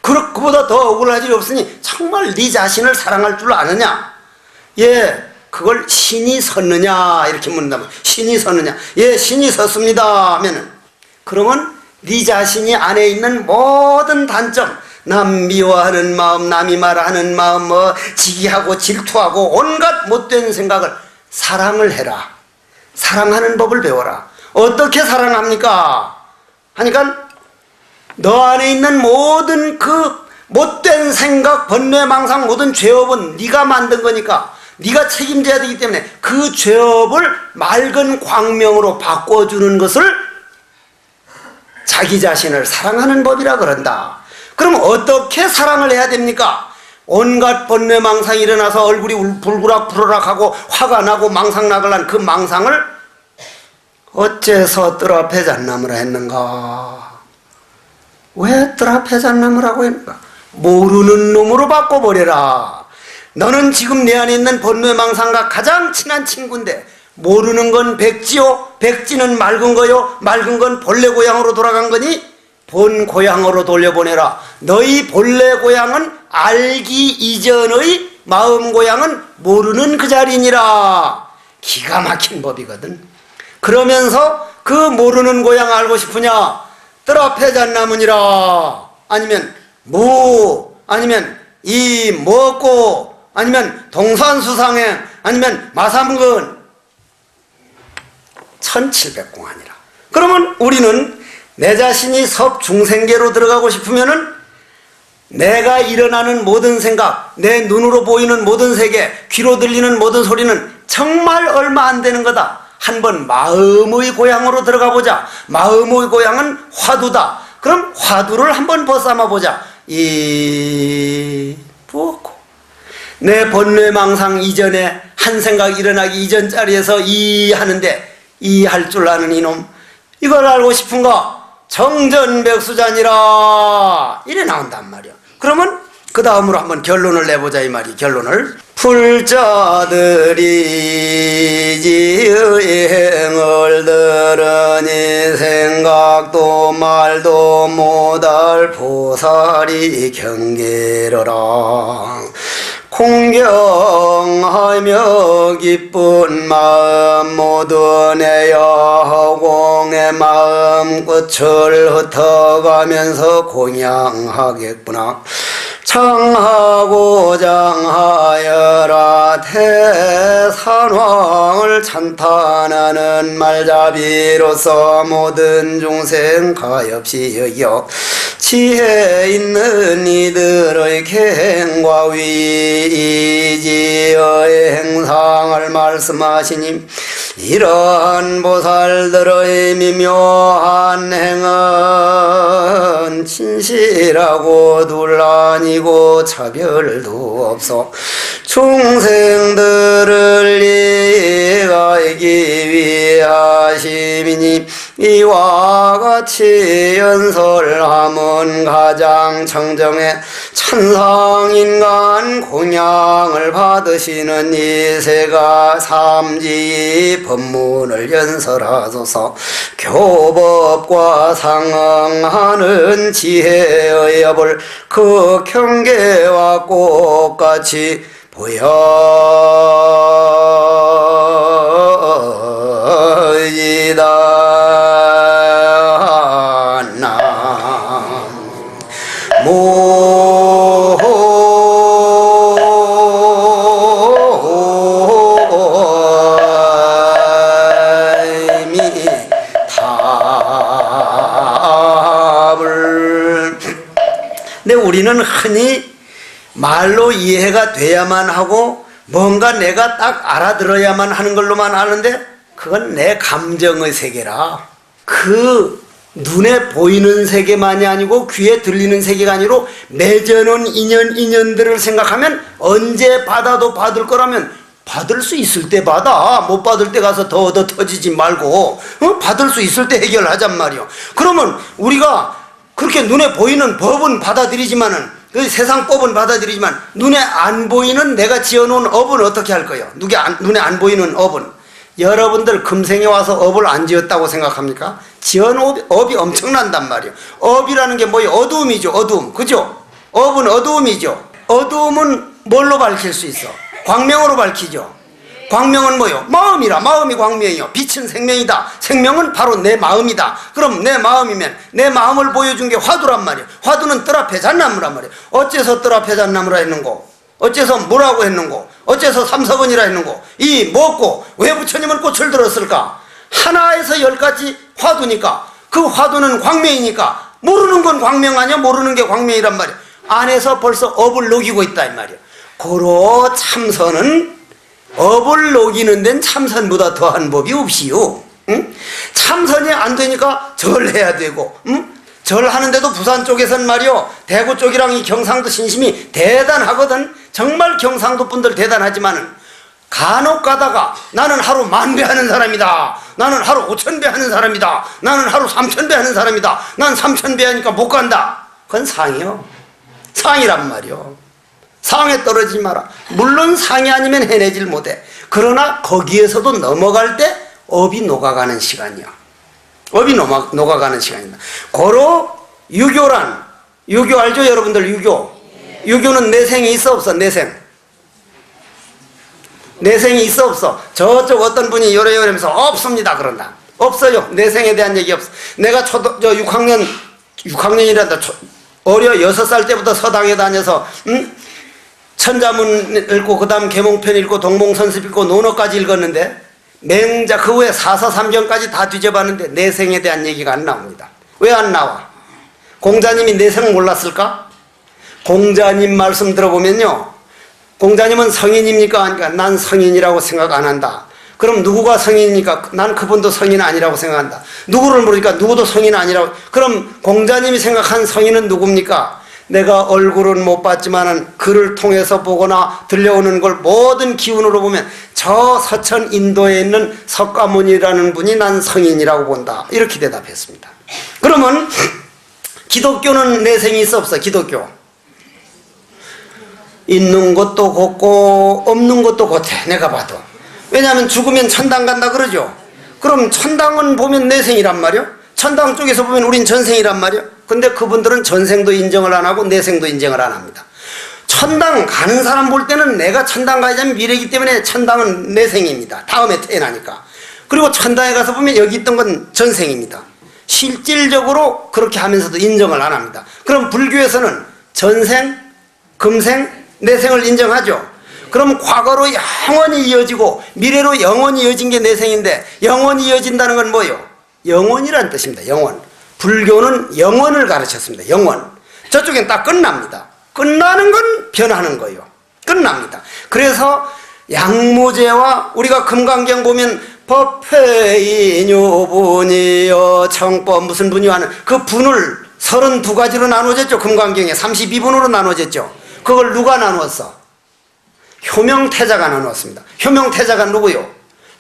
그보다 더 억울할 일이 없으니 정말 네 자신을 사랑할 줄 아느냐. 예, 그걸 신이 섰느냐 이렇게 묻는다면, 신이 섰느냐, 예 신이 섰습니다 하면은, 그러면 네 자신이 안에 있는 모든 단점, 남 미워하는 마음, 남이 말하는 마음, 지기하고 질투하고 온갖 못된 생각을 사랑을 해라. 사랑하는 법을 배워라. 어떻게 사랑합니까? 하니까 너 안에 있는 모든 그 못된 생각, 번뇌, 망상, 모든 죄업은 네가 만든 거니까 네가 책임져야 되기 때문에 그 죄업을 맑은 광명으로 바꿔주는 것을 자기 자신을 사랑하는 법이라 그런다. 그럼 어떻게 사랑을 해야 됩니까? 온갖 번뇌 망상이 일어나서 얼굴이 불구락 푸르락하고 화가 나고 망상 나글란 그 망상을 어째서 뜰 앞에 잣나무라 했는가? 왜 뜰 앞에 잣나무라고 했는가? 모르는 놈으로 바꿔버려라. 너는 지금 내 안에 있는 번뇌 망상과 가장 친한 친구인데, 모르는 건 백지요, 백지는 맑은 거요, 맑은 건 본래 고향으로 돌아간 거니 본 고향으로 돌려보내라. 너희 본래 고향은 알기 이전의 마음 고향은 모르는 그 자리니라. 기가 막힌 법이거든. 그러면서 그 모르는 고향 알고 싶으냐? 뜰 앞에 잣나무니라. 아니면 무, 아니면 이 먹고, 아니면 동산수상행, 아니면 마삼근, 1700공안이라. 그러면 우리는 내 자신이 섭중생계로 들어가고 싶으면은 내가 일어나는 모든 생각, 내 눈으로 보이는 모든 세계, 귀로 들리는 모든 소리는 정말 얼마 안 되는 거다. 한번 마음의 고향으로 들어가 보자. 마음의 고향은 화두다. 그럼 화두를 한번 벗삼아 보자. 뭐고? 내 번뇌망상 이전에 한 생각 일어나기 이전 자리에서 하는데, 할 줄 아는 이놈, 이걸 알고 싶은가? 정전백수자니라. 이래 나온단 말이야. 그러면 그 다음으로 한번 결론을 내보자 이 말이. 결론을, 풀자들이 지의 행을 들으니 생각도 말도 못할 보살이 경계러라. 공경하며 기쁜 마음 모두 내야 허공의 마음 끝을 흩어가면서 공양하겠구나. 창하고 장하여라. 대산왕을 찬탄하는 말잡이로서 모든 중생 가엾이 여겨 지혜 있는 이들의 갱과 위지의 행상을 말씀하시니, 이런 보살들의 미묘한 행은 진실하고 둘란이고 차별도 없어 중생들을 이해하기 위하심이니, 이와 같이 연설함은 가장 청정해 천상인간 공양을 받으시는 이세가 삼지 법문을 연설하소서. 교법과 상응하는 지혜의 법을 그 경계와 꽃같이 보여지다. 우리는 흔히 말로 이해가 돼야만 하고 뭔가 내가 딱 알아들어야만 하는 걸로만 아는데 그건 내 감정의 세계라. 그 눈에 보이는 세계만이 아니고 귀에 들리는 세계가 아니고 맺어놓은 인연들을 생각하면 언제 받아도 받을 거라면 받을 수 있을 때 받아. 못 받을 때 가서 더 터지지 말고 받을 수 있을 때 해결하잔 말이요. 그러면 우리가 그렇게 눈에 보이는 법은 받아들이지만은 그 세상 법은 받아들이지만 눈에 안 보이는 내가 지어놓은 업은 어떻게 할 거예요? 눈에 안 보이는 업은 여러분들 금생에 와서 업을 안 지었다고 생각합니까? 지어놓은 업이 엄청난단 말이에요. 업이라는 게 뭐예요? 어두움이죠. 어두움. 그죠? 업은 어두움이죠. 어두움은 뭘로 밝힐 수 있어? 광명으로 밝히죠. 광명은 뭐요? 마음이라. 마음이 광명이요. 빛은 생명이다. 생명은 바로 내 마음이다. 그럼 내 마음이면 내 마음을 보여준 게 화두란 말이에요. 화두는 뜰 앞에 잣나무란 말이에요. 어째서 뜰 앞에 잣나무라 했는고? 어째서 뭐라고 했는고? 어째서 삼서번이라 했는고? 이 뭐고? 왜 부처님은 꽃을 들었을까? 하나에서 10가지 화두니까 그 화두는 광명이니까 모르는 건 광명 아니야? 모르는 게 광명이란 말이야. 안에서 벌써 업을 녹이고 있다 이 말이야. 고로 참선은 업을 녹이는 데는 참선보다 더한 법이 없이요. 응? 참선이 안 되니까 절해야 되고, 응? 절하는데도 부산 쪽에선 말이요, 대구 쪽이랑 이 경상도 신심이 대단하거든. 정말 경상도 분들 대단하지만은 간혹 가다가 나는 하루 10,000배 하는 사람이다. 나는 하루 5,000배 하는 사람이다. 나는 하루 3,000배 하는 사람이다. 난 3,000배 하니까 못 간다. 그건 상이요. 상이란 말이요. 상에 떨어지지 마라. 물론 상이 아니면 해내질 못해. 그러나 거기에서도 넘어갈 때 업이 녹아가는 시간이야. 업이 녹아가는 시간이다. 고로 유교란, 유교 알죠 여러분들? 유교는 내생이 있어 없어? 내생이 있어 없어? 저쪽 어떤 분이 요래요래면서 없습니다 그런다. 없어요. 내생에 대한 얘기 없어. 내가 6학년이란다. 어려 6살 때부터 서당에 다녀서 천자문 읽고 그 다음 계몽편 읽고 동몽선습 읽고 논어까지 읽었는데 맹자 그 후에 사서삼경까지 다 뒤져봤는데 내생에 대한 얘기가 안 나옵니다. 왜 안 나와? 공자님이 내생 몰랐을까? 공자님 말씀 들어보면요, 공자님은 성인입니까? 하니까 난 성인이라고 생각 안 한다. 그럼 누구가 성인입니까? 난 그분도 성인 아니라고 생각한다. 누구를 모르니까 누구도 성인 아니라고. 그럼 공자님이 생각한 성인은 누굽니까? 내가 얼굴은 못 봤지만은 글을 통해서 보거나 들려오는 걸 모든 기운으로 보면 저 서천 인도에 있는 석가모니라는 분이 난 성인이라고 본다. 이렇게 대답했습니다. 그러면 기독교는 내생이 있어 없어? 기독교 있는 것도 곧고 없는 것도 곧해. 내가 봐도. 왜냐하면 죽으면 천당 간다 그러죠. 그럼 천당은 보면 내생이란 말이요. 천당 쪽에서 보면 우린 전생이란 말이요. 근데 그분들은 전생도 인정을 안 하고 내생도 인정을 안 합니다. 천당 가는 사람 볼 때는 내가 천당 가자면 미래이기 때문에 천당은 내생입니다. 다음에 태어나니까. 그리고 천당에 가서 보면 여기 있던 건 전생입니다. 실질적으로 그렇게 하면서도 인정을 안 합니다. 그럼 불교에서는 전생, 금생, 내생을 인정하죠. 그럼 과거로 영원히 이어지고 미래로 영원히 이어진 게 내생인데 영원히 이어진다는 건 뭐예요? 영원이란 뜻입니다. 영원. 불교는 영원을 가르쳤습니다. 영원. 저쪽엔 딱 끝납니다. 끝나는 건 변하는 거예요. 끝납니다. 그래서 양무제와 우리가 금강경 보면 법회인유분이여 청법 무슨 분이 하는 그 분을 32가지로 나눠졌죠. 금강경에 32분으로 나눠졌죠. 그걸 누가 나누었어? 효명태자가 나누었습니다. 효명태자가 누구요?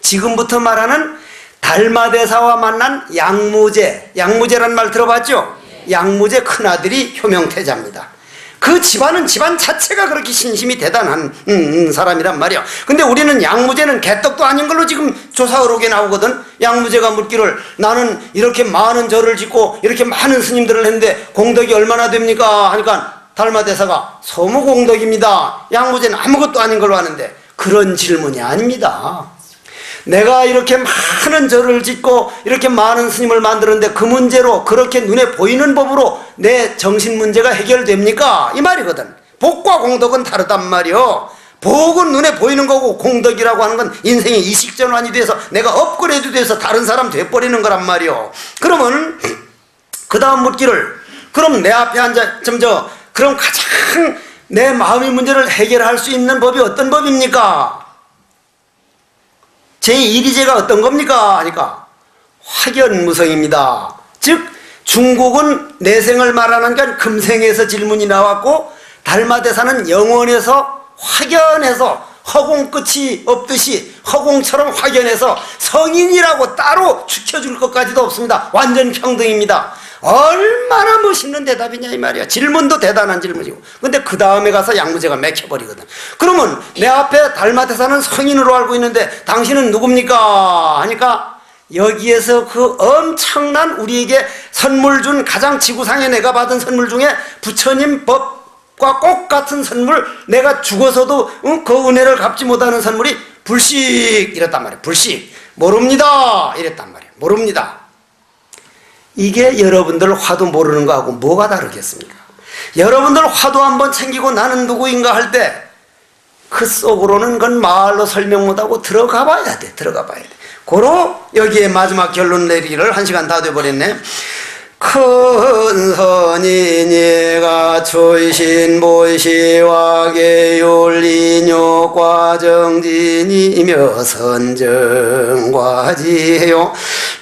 지금부터 말하는 달마대사와 만난 양무제, 양무제란 말 들어봤죠? 양무제 큰아들이 효명태자입니다. 그 집안은 집안 자체가 그렇게 신심이 대단한 사람이란 말이야. 근데 우리는 양무제는 개떡도 아닌 걸로 지금 조사 의록에 나오거든. 양무제가 묻기를 나는 이렇게 많은 절을 짓고 이렇게 많은 스님들을 했는데 공덕이 얼마나 됩니까? 하니까 달마대사가 소무공덕입니다. 양무제는 아무것도 아닌 걸로 아는데 그런 질문이 아닙니다. 내가 이렇게 많은 절을 짓고 이렇게 많은 스님을 만들었는데 그 문제로 그렇게 눈에 보이는 법으로 내 정신 문제가 해결됩니까? 이 말이거든. 복과 공덕은 다르단 말이요. 복은 눈에 보이는 거고 공덕이라고 하는 건 인생의 이식전환이 돼서 내가 업그레이드 돼서 다른 사람 돼버리는 거란 말이요. 그러면 그 다음 묻기를 그럼 내 앞에 앉아 그럼 가장 내 마음의 문제를 해결할 수 있는 법이 어떤 법입니까? 제1위제가 어떤 겁니까? 하니까 확연무성입니다. 즉 중국은 내생을 말하는 게 금생에서 질문이 나왔고 달마대사는 영원에서 확연해서 허공 끝이 없듯이 허공처럼 확연해서 성인이라고 따로 지켜줄 것까지도 없습니다. 완전 평등입니다. 얼마나 멋있는 대답이냐 이 말이야. 질문도 대단한 질문이고. 근데 그 다음에 가서 양무제가 맥혀버리거든. 그러면 내 앞에 달마대사는 성인으로 알고 있는데 당신은 누굽니까? 하니까 여기에서 그 엄청난 우리에게 선물 준 가장 지구상에 내가 받은 선물 중에 부처님 법과 꼭 같은 선물, 내가 죽어서도 그 은혜를 갚지 못하는 선물이 불식 이랬단 말이에요. 불식 모릅니다 이랬단 말이에요. 모릅니다. 이게 여러분들 화두 모르는 거하고 뭐가 다르겠습니까? 여러분들 화두 한번 챙기고 나는 누구인가 할 때 그 속으로는 그건 말로 설명 못하고 들어가 봐야 돼. 들어가 봐야 돼. 고로 여기에 마지막 결론 내리기를 1시간 다 돼버렸네. 큰 선인이가 초이신 보이시와 계율이뇨 과정진이며 선정과지요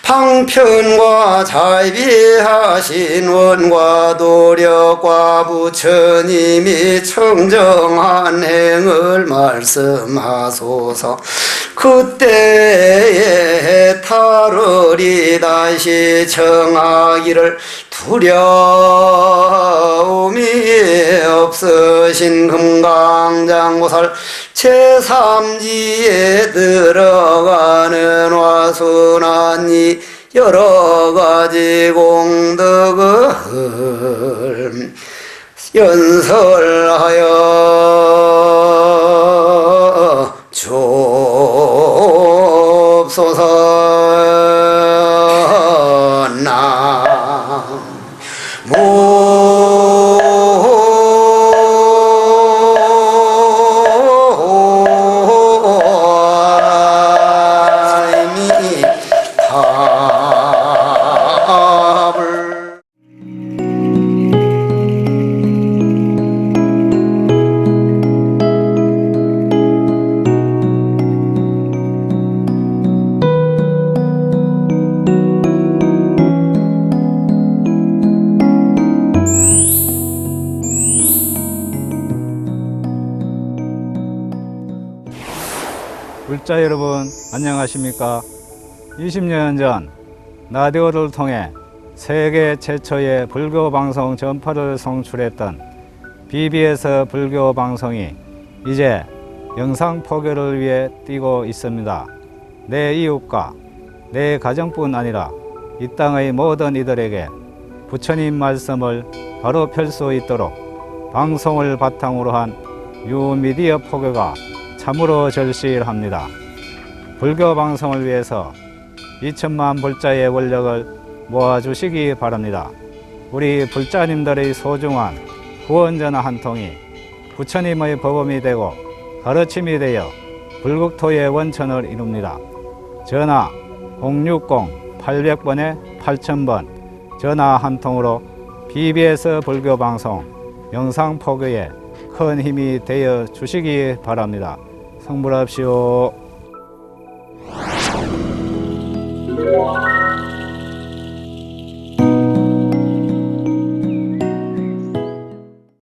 방편과 자비하신 원과 도력과 부처님이 청정한 행을 말씀하소서. 그때에 타르리 다시 청하기를 두려움이 없으신 금강장보살 제3지에 들어가는 와순한이 여러가지 공덕을 연설하여 좁소서. 불자 여러분 안녕하십니까? 20년 전 라디오를 통해 세계 최초의 불교 방송 전파를 송출했던 BBS 불교 방송이 이제 영상 포교를 위해 뛰고 있습니다. 내 이웃과 내 가정뿐 아니라 이 땅의 모든 이들에게 부처님 말씀을 바로 펼 수 있도록 방송을 바탕으로 한 뉴미디어 포교가 참으로 절실합니다. 불교 방송을 위해서 2천만 불자의 원력을 모아주시기 바랍니다. 우리 불자님들의 소중한 후원전화 한 통이 부처님의 법음이 되고 가르침이 되어 불국토의 원천을 이룹니다. 전화 060-800번에 8000번 전화 한 통으로 BBS 불교 방송 영상 포교에 큰 힘이 되어 주시기 바랍니다. 성불합시오.